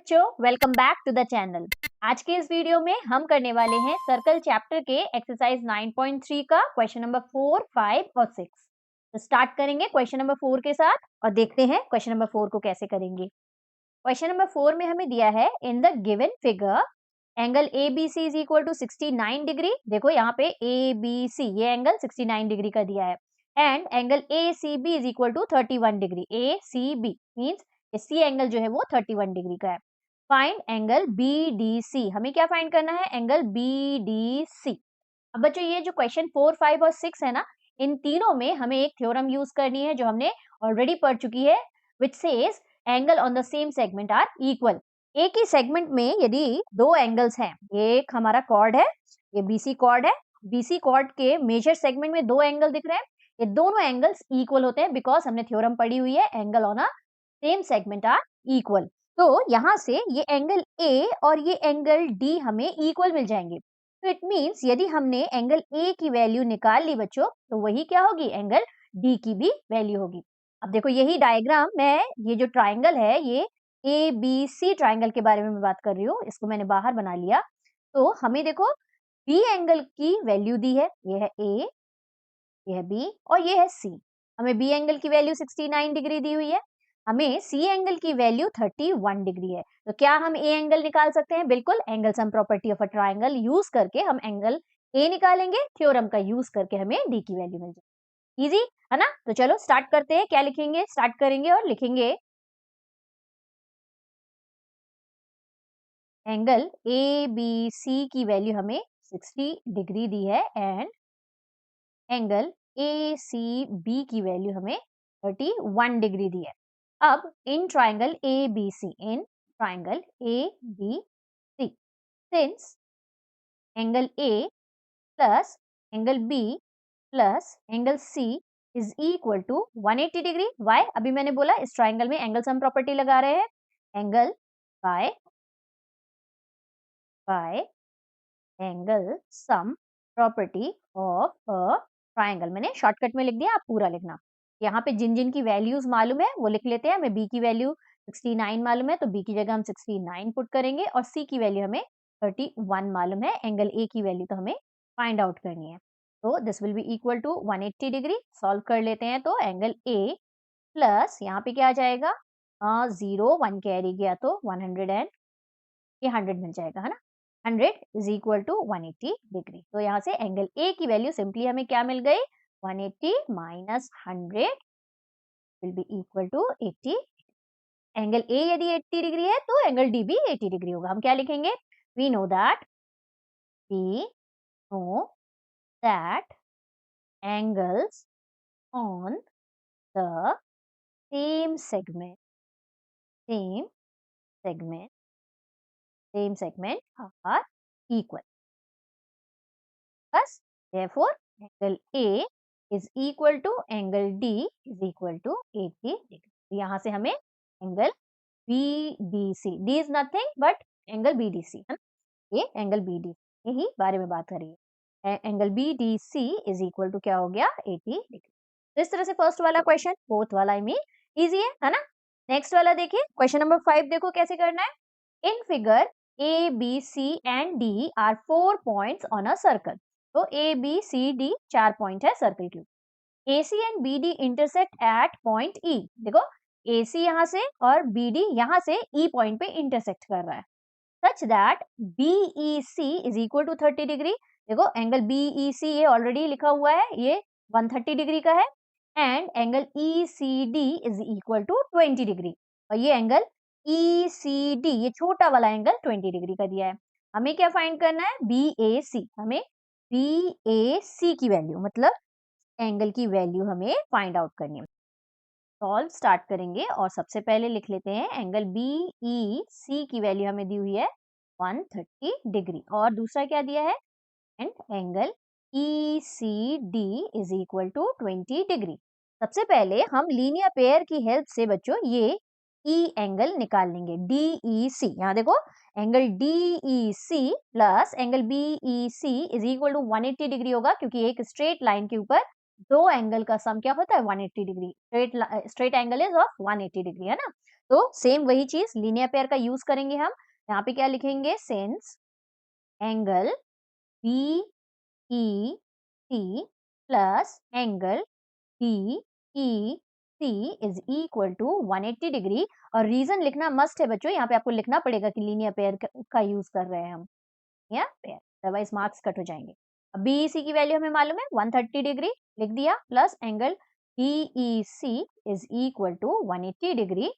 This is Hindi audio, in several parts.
बच्चों, welcome back to the channel. आज के इस वीडियो में हम करने वाले हैं सर्कल चैप्टर के एक्सरसाइज 9.3 का क्वेश्चन नंबर 4, 5 और 6। तो स्टार्ट करेंगे क्वेश्चन नंबर 4 के साथ और देखते हैं क्वेश्चन नंबर 4 को कैसे करेंगे। क्वेश्चन नंबर 4 में हमें दिया है in the given figure angle ABC is equal to 69 degree. देखो यहाँ पे ABC ये एंगल 69 डिग्री का दिया है and angle ACB is equal to 31 degree. ACB means C angle जो है वो 31 डिग्री का है। फाइंड एंगल BDC, हमें क्या फाइंड करना है? Angle BDC। अब बच्चों ये जो क्वेश्चन 4, 5 और 6 है ना, इन तीनों में हमें एक थ्योरम यूज करनी है जो हमने ऑलरेडी पढ़ चुकी है, which says angle on the same segment are equal. एक ही सेगमेंट में यदि दो एंगल्स हैं, एक हमारा कॉर्ड है, ये BC कॉर्ड है, BC कॉर्ड के मेजर सेगमेंट में दो एंगल दिख रहे हैं, ये दोनों एंगल्स इक्वल होते हैं बिकॉज हमने थ्योरम पढ़ी हुई है angle on a same segment are equal. तो यहाँ से ये एंगल A और ये एंगल D हमें इक्वल मिल जाएंगे। तो इट मींस यदि हमने एंगल A की वैल्यू निकाल ली बच्चों, तो वही क्या होगी? एंगल D की भी वैल्यू होगी। अब देखो यही डायग्राम मैं, ये जो ट्राइंगल है ये ABC ट्राइंगल के बारे में मैं बात कर रही हूँ, इसको मैंने बाहर बना लिया। तो हमें देखो B एंगल की वैल्यू दी है, ये है A, ये है B और ये है C। हमें B एंगल की वैल्यू 69 डिग्री दी हुई है, हमें C एंगल की वैल्यू 31 डिग्री है। तो क्या हम A एंगल निकाल सकते हैं? बिल्कुल, angle sum property of a triangle use करके हम एंगल A निकालेंगे, थ्योरम का यूज करके हमें D की वैल्यू मिल जाएगी। इजी है ना? तो चलो स्टार्ट करते हैं। क्या लिखेंगे? स्टार्ट करेंगे और लिखेंगे एंगल ABC की वैल्यू हमें 60 डिग्री दी है एंड एंगल ACB की वैल्यू हमें 31 डिग्री दी है। अब in triangle ABC, in triangle ABC, since angle A plus angle B plus angle C is equal to 180 degree. Why? अभी मैंने बोला इस ट्राइंगल में एंगल सम प्रॉपर्टी लगा रहे हैं, angle by angle sum property of a triangle. मैंने शॉर्टकट में लिख दिया, आप पूरा लिखना। यहाँ पे जिन जिन की वैल्यूज मालूम है वो लिख लेते हैं। हमें B की वैल्यू 69 मालूम है तो B की जगह हम 69 पुट करेंगे और C की वैल्यू हमें 31 मालूम है। एंगल A की वैल्यू तो हमें फाइंड आउट करनी है। तो this will be equal to 180 degree. Solve कर लेते हैं तो एंगल A प्लस यहाँ पे क्या आ जाएगा? 0 1 कैरी गया तो 100 एंड ये 100 मिल जाएगा, है ना? 100 इज इक्वल टू 180 डिग्री। तो यहाँ से एंगल A की वैल्यू सिंपली हमें क्या मिल गई? 180 minus 100 will be equal to 80। Angle A यदि 80 डिग्री है तो एंगल D भी 80 डिग्री होगा। हम क्या लिखेंगे? We know that angles on the same segment are equal. बस therefore angle A is equal to angle D is equal to 80 degree. यहाँ से हमें angle BDC, D is nothing but angle BDC, है ना? ये एंगल BDC यही बारे में बात कर रही है। Angle BDC is equal to क्या हो गया? 80 डिग्री। तो इस तरह से फर्स्ट वाला क्वेश्चन, फोर्थ वाला आई मीन इजी है ना? नेक्स्ट वाला देखिए, क्वेश्चन नंबर 5 देखो कैसे करना है। In figure A, B, C and D are 4 points on a circle. तो A, B, C, D 4 point है सर्कल के। AC and BD intersect at point E। देखो AC यहाँ से और BD यहाँ से E पॉइंट पे इंटरसेक्ट कर रहा है, such that BEC is equal to 30 degree. देखो एंगल BEC ये ऑलरेडी लिखा हुआ है, ये 130 डिग्री का है and angle ECD is equal to 20 degree और ये एंगल ECD ये छोटा वाला एंगल 20 डिग्री का दिया है। हमें क्या फाइंड करना है? BAC। हमें BAC की वैल्यू मतलब एंगल की वैल्यू हमें फाइंड आउट करनी है। सॉल्व स्टार्ट करेंगे और सबसे पहले लिख लेते हैं एंगल BEC की वैल्यू हमें दी हुई है 130 डिग्री और दूसरा क्या दिया है? And angle ECD is equal to 20 degree. सबसे पहले हम लीनियर पेयर की हेल्प से बच्चों ये E एंगल निकाल लेंगे, DEC। यहाँ देखो angle DEC plus angle BEC is equal to 180 degree होगा क्योंकि एक स्ट्रेट लाइन के ऊपर दो एंगल का सम क्या होता है 180 degree. Straight angle is of 180 degree, है ना। तो सेम वही चीज लीनियर पेयर का यूज करेंगे हम। यहाँ पे क्या लिखेंगे, since angle B E C plus angle D E C is equal to 180 degree. और रीजन लिखना मस्ट है बच्चों, यहाँ पे आपको लिखना पड़ेगा कि लीनियर पेयर का यूज कर रहे हैं हम, या पेयर, अदरवाइज मार्क्स कट हो जाएंगे। अब बीईसी की वैल्यू हमें मालूम है 130 डिग्री, लिख दिया, plus angle DEC is equal to 180 degree,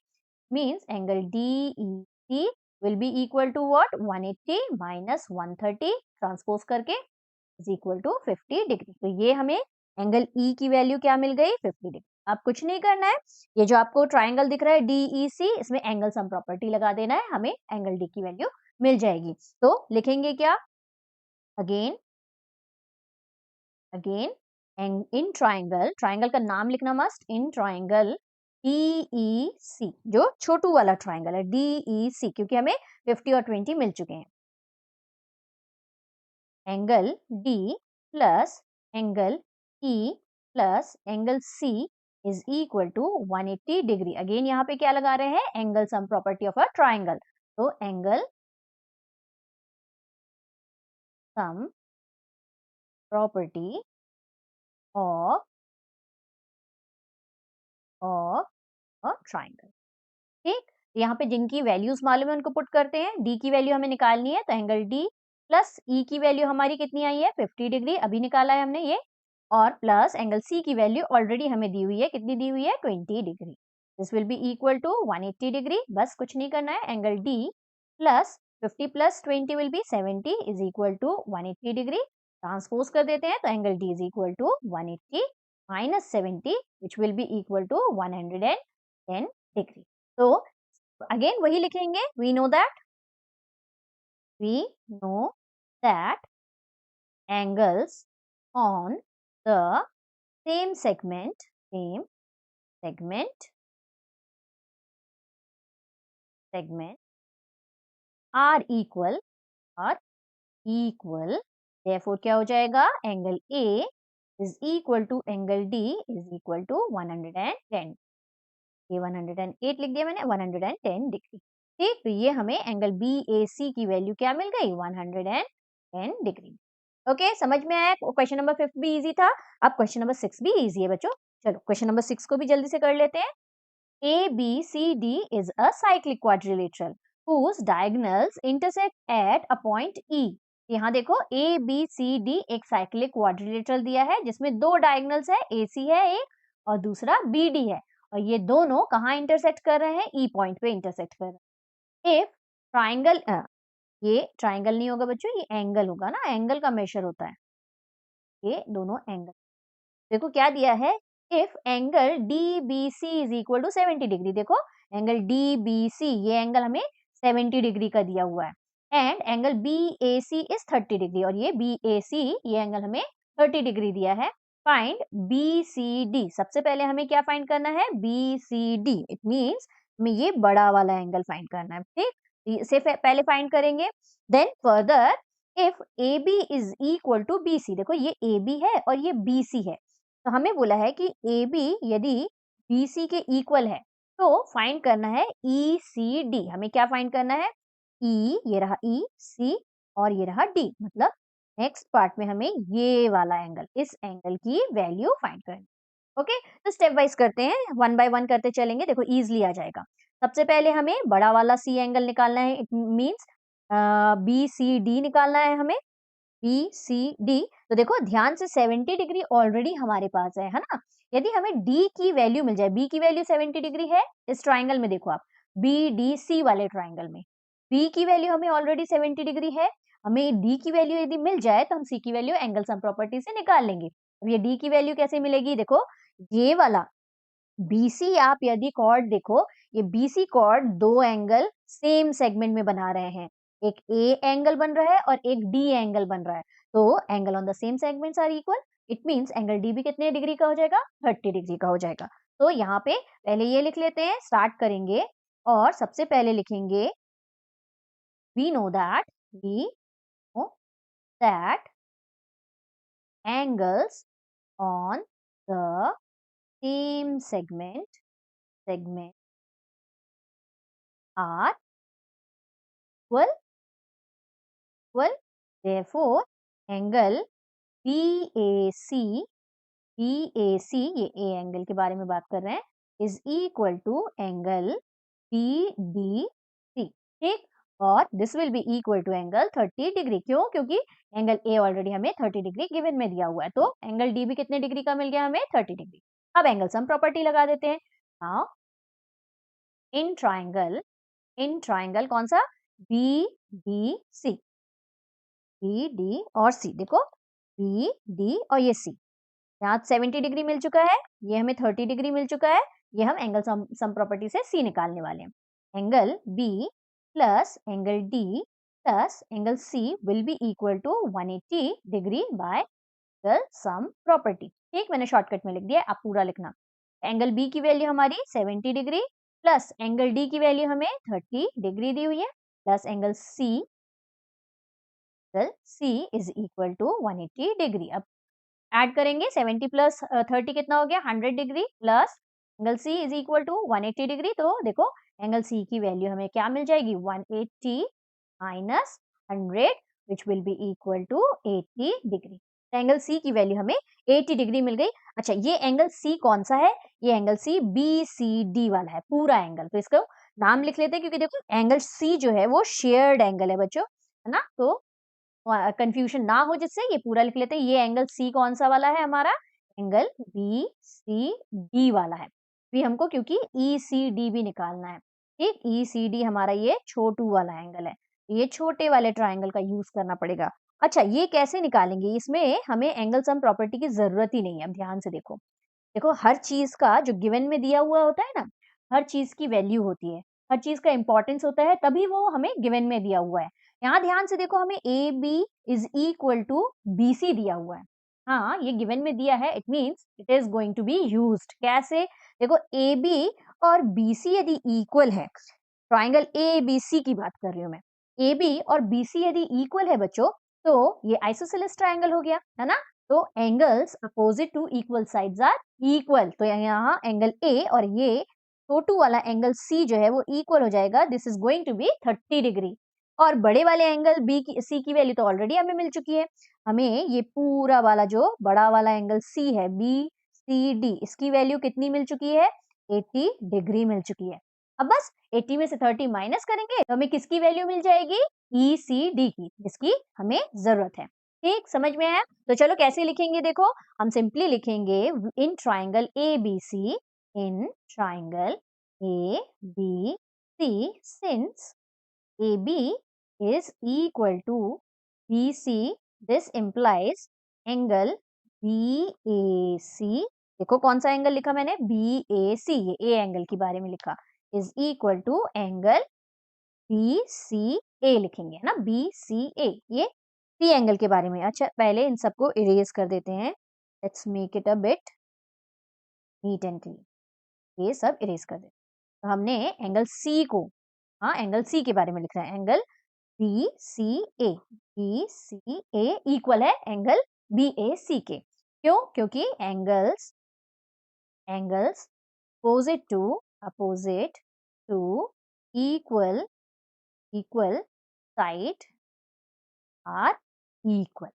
means angle DEC will be equal to what, 180 minus 130 transpose करके इज इक्वल टू 50 डिग्री। तो ये हमें एंगल ई की वैल्यू क्या मिल गई, 50 डिग्री। अब कुछ नहीं करना है, ये जो आपको ट्राइंगल दिख रहा है डीईसी, इसमें एंगल सम प्रॉपर्टी लगा देना है, हमें एंगल डी की वैल्यू मिल जाएगी। तो लिखेंगे क्या, अगेन इन ट्राइंगल, ट्राइंगल का नाम लिखना मस्ट, इन ट्राइंगल डीईसी, जो छोटू वाला ट्राइंगल है डीईसी, क्योंकि हमें 50 और 20 मिल चुके हैं। Angle D plus angle E plus angle C is equal to 180 degree. Again यहाँ पे क्या लगा रहे हैं, angle sum property of a triangle. तो angle sum property of triangle. ठीक, यहाँ पे जिनकी वैल्यूज मालूम है उनको पुट करते हैं। डी की वैल्यू हमें निकालनी है, तो एंगल डी प्लस ई की वैल्यू हमारी कितनी आई है, 50 डिग्री, अभी निकाला है हमने ये, और प्लस एंगल सी की वैल्यू ऑलरेडी हमें दी हुई है, कितनी दी हुई है, 20 degree. This will be equal to 180 degree. बस कुछ नहीं करना है, angle D plus 50 plus 20 will be 70 is equal to 180 degree. Transpose कर देते हैं, तो angle D is equal to 180 minus 70 which will be equal to 110 degree. तो अगेन वही लिखेंगे, we know that angles on the same segment are equal, therefore क्या हो जाएगा, angle A is equal to angle D is equal to 110। ये 108 लिख दिया मैंने, 110 डिग्री। ठीक, तो ये हमें एंगल BAC की वैल्यू क्या मिल गई, 110 डिग्री। ओके, समझ में आया। क्वेश्चन नंबर 5 भी इजी था। अब क्वेश्चन नंबर 6 भी इजी है बच्चों। चलो क्वेश्चन नंबर 6 को भी जल्दी से कर लेते हैं। ABCD is a cyclic quadrilateral whose diagonals intersect at a point E। यहाँ देखो ABCD एक साइक्लिक क्वाड्रिलेटरल दिया है जिसमें दो डायगोनल्स है, AC है एक और दूसरा BD है, और ये दोनों कहाँ इंटरसेक्ट कर रहे हैं, E पॉइंट पे इंटरसेक्ट कर रहे हैं। इफ ट्राइंगल, ये ट्राइंगल नहीं होगा बच्चों, ये एंगल होगा ना, एंगल का मेजर होता है, ये दोनों एंगल। देखो क्या दिया है, if angle DBC is equal to 70 degree. देखो एंगल DBC, ये एंगल हमें 70 डिग्री का दिया हुआ है, and angle BAC is 30 degree, और ये BAC, ये एंगल हमें 30 डिग्री दिया है। Find BCD। सबसे पहले हमें क्या फाइंड करना है, BCD। इट मींस हमें ये बड़ा वाला एंगल फाइंड करना है। ठीक, इसे पहले फाइंड करेंगे। Then further if AB is equal to BC, देखो ये AB है और ये BC है, तो हमें बोला है कि AB यदि BC के इक्वल है तो फाइंड करना है ECD। हमें क्या फाइंड करना है, E, ये रहा E, C और ये रहा D, मतलब नेक्स्ट पार्ट में हमें ये वाला एंगल, इस एंगल की वैल्यू फाइंड करनी। ओके, तो स्टेप वाइज करते हैं, वन बाय वन करते चलेंगे, देखो इजिली आ जाएगा। सबसे पहले हमें बड़ा वाला C एंगल निकालना है, इट मींस BCD निकालना है हमें, BCD। तो देखो ध्यान से 70 डिग्री ऑलरेडी हमारे पास है ना। यदि हमें D की वैल्यू मिल जाए, B की वैल्यू 70 डिग्री है इस ट्राइंगल में, देखो आप BDC वाले ट्राइंगल में B की वैल्यू हमें ऑलरेडी 70 डिग्री है, हमें D की वैल्यू यदि मिल जाए तो हम C की वैल्यू एंगल सम प्रॉपर्टी से निकाल लेंगे। अब ये D की वैल्यू कैसे मिलेगी, देखो ये वाला BC, आप यदि कॉर्ड देखो, ये BC कॉर्ड दो एंगल सेम सेगमेंट में बना रहे हैं, एक A एंगल बन रहा है और एक D एंगल बन रहा है, तो angle on the same segments are equal. It means angle D भी कितने डिग्री का हो जाएगा, 30 डिग्री का हो जाएगा। तो यहाँ पे पहले ये लिख लेते हैं, स्टार्ट करेंगे, और सबसे पहले लिखेंगे we know that angles on same segment are equal, therefore angle BAC, ये A एंगल के बारे में बात कर रहे हैं, is equal to angle BDC, ठीक। और this will be equal to angle 30 degree. क्यों? क्योंकि एंगल ए ऑलरेडी हमें 30 डिग्री गिवन में दिया हुआ है, तो एंगल डी भी कितने डिग्री का मिल गया हमें? 30 डिग्री। अब एंगल सम प्रॉपर्टी लगा देते हैं। नाउ इन ट्राइंगल कौन सा? BDC, BD और C, देखो BD और ये C, यहाँ 70 डिग्री मिल चुका है, ये हमें 30 डिग्री मिल चुका है, ये हम एंगल सम प्रॉपर्टी से C निकालने वाले हैं। Angle B plus angle D plus angle C will be equal to 180 degree by angle sum property, ठीक। मैंने शॉर्टकट में लिख दिया, आप पूरा लिखना। एंगल B की वैल्यू हमारी 70 डिग्री प्लस एंगल D की वैल्यू हमें 30 डिग्री दी हुई है, plus angle C is equal to 180 degree. अब ऐड करेंगे, 70 प्लस 30 कितना हो गया? 100 degree, plus angle C is equal to 180 degree. तो देखो एंगल C की वैल्यू हमें क्या मिल जाएगी? 180 minus 100 which will be equal to 80 degree. तो एंगल C की वैल्यू हमें 80 डिग्री मिल गई। अच्छा, ये एंगल C कौन सा है? ये एंगल C BCD वाला है, पूरा एंगल। तो इसको नाम लिख लेते हैं, क्योंकि देखो एंगल C जो है वो शेयर्ड एंगल है बच्चों, है ना, तो कंफ्यूजन ना हो जिससे ये पूरा लिख लेते हैं। ये एंगल C कौन सा वाला है? हमारा एंगल BCD वाला है। भी हमको क्योंकि ECD भी निकालना है, ठीक। ECD हमारा ये छोटू वाला एंगल है, ये छोटे वाले ट्राइंगल का यूज करना पड़ेगा। अच्छा, ये कैसे निकालेंगे? इसमें हमें एंगल सम प्रॉपर्टी की जरूरत ही नहीं है। अब ध्यान से देखो, देखो हर चीज का जो गिवन में दिया हुआ होता है ना, हर चीज की वैल्यू होती है, हर चीज का इंपॉर्टेंस होता है, तभी वो हमें गिवन में दिया हुआ है। यहाँ ध्यान से देखो, हमें A B is equal to BC दिया हुआ है। हाँ, ये गिवन में दिया है, it means it is going to be used. कैसे? देखो AB और BC यदि इक्वल है, ट्राइंगल ABC की बात कर रही हूँ मैं, AB और BC यदि इक्वल है बच्चों, तो ये आइसोसेलेस ट्राइंगल हो गया, है ना। तो angles opposite to equal sides are equal. तो यहाँ एंगल A और ये छोटू वाला एंगल C जो है वो इक्वल हो जाएगा। This is going to be 30 degree. और बड़े वाले एंगल C की वैल्यू तो ऑलरेडी हमें मिल चुकी है। हमें ये पूरा वाला जो बड़ा वाला एंगल C है BCD, इसकी वैल्यू कितनी मिल चुकी है? 80 डिग्री मिल चुकी है। अब बस 80 में से 30 माइनस करेंगे तो हमें किसकी वैल्यू मिल जाएगी? ECD की, जिसकी हमें जरूरत है। ठीक, समझ में आया? तो चलो कैसे लिखेंगे, देखो हम सिंपली लिखेंगे इन triangle ABC, in triangle ABC, since AB is equal to BC, this implies angle BAC, देखो कौन सा एंगल लिखा मैंने? BAC, ये A एंगल के बारे में लिखा, is equal to angle BCA लिखेंगे, है ना, BCA, ये C एंगल के बारे में। अच्छा, पहले इन सबको इरेज कर देते हैं, let's make it a bit neat and clean. ये सब इरेज कर देते हैं। तो हमने एंगल C को, हाँ एंगल C के बारे में लिख रहे हैं, एंगल BCA, BCA इक्वल है एंगल BAC के। क्यों? क्योंकि angles opposite to equal side are equal.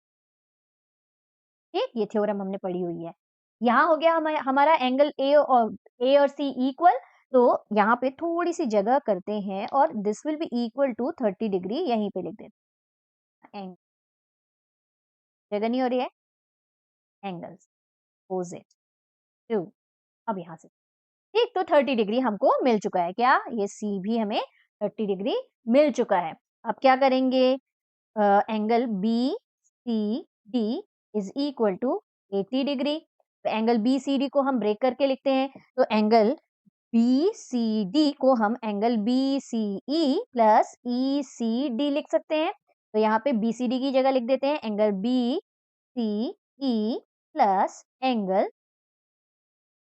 ठीक, ये थ्योरम हमने पढ़ी हुई है। यहाँ हो गया हमारा एंगल A और C इक्वल। तो यहाँ पे थोड़ी सी जगह करते हैं और this will be equal to 30 degree, यहीं पे लिख देते हैं। जगह नहीं हो रही है, एंगल्स अपोजिट टू, अब यहाँ से ठीक, तो 30 डिग्री हमको मिल चुका है। क्या? ये C भी हमें 30 डिग्री मिल चुका है। अब क्या करेंगे? Angle BCD is equal to 80 degree. तो एंगल BCD को हम ब्रेक करके लिखते हैं, तो एंगल BCD को हम एंगल BCE प्लस ECD लिख सकते हैं। तो यहाँ पे BCD की जगह लिख देते हैं angle BCE plus angle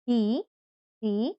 BCE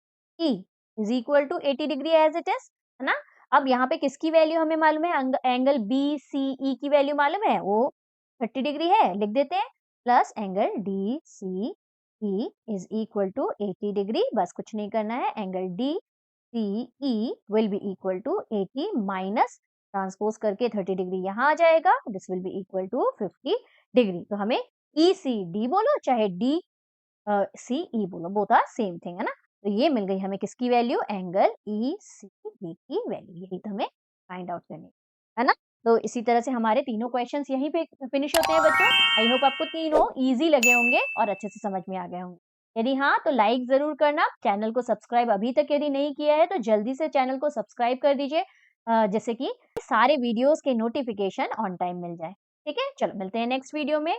is equal to 80 degree as it is, है ना। अब यहाँ पे किसकी वैल्यू हमें मालूम है? एंगल BCE की वैल्यू मालूम है, वो 30 डिग्री है, लिख देते हैं, plus angle DCE E is equal to 80 degree, बस कुछ नहीं करना है, angle DCE will be equal to 80 minus transpose करके 30 डिग्री यहाँ आ जाएगा, this will be equal to 50 degree. तो हमें ECD बोलो चाहे DCE बोलो, बोथ आर सेम थिंग, है ना। तो ये मिल गई हमें किसकी वैल्यू, एंगल ECD की वैल्यू, यही तो हमें फाइंड आउट करनी है ना। तो इसी तरह से हमारे तीनों क्वेश्चंस यहीं पे फिनिश होते हैं बच्चों। आई होप आपको तीनों इजी लगे होंगे और अच्छे से समझ में आ गए होंगे। यदि हाँ तो लाइक जरूर करना, चैनल को सब्सक्राइब अभी तक यदि नहीं किया है तो जल्दी से चैनल को सब्सक्राइब कर दीजिए, जैसे कि सारे वीडियोस के नोटिफिकेशन ऑन टाइम मिल जाए। ठीक है, चलो मिलते हैं नेक्स्ट वीडियो में।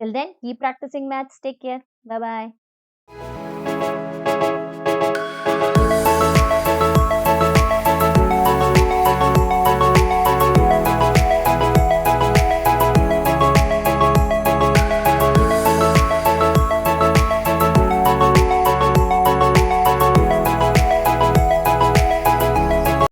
Till then keep practicing maths, take care, bye bye.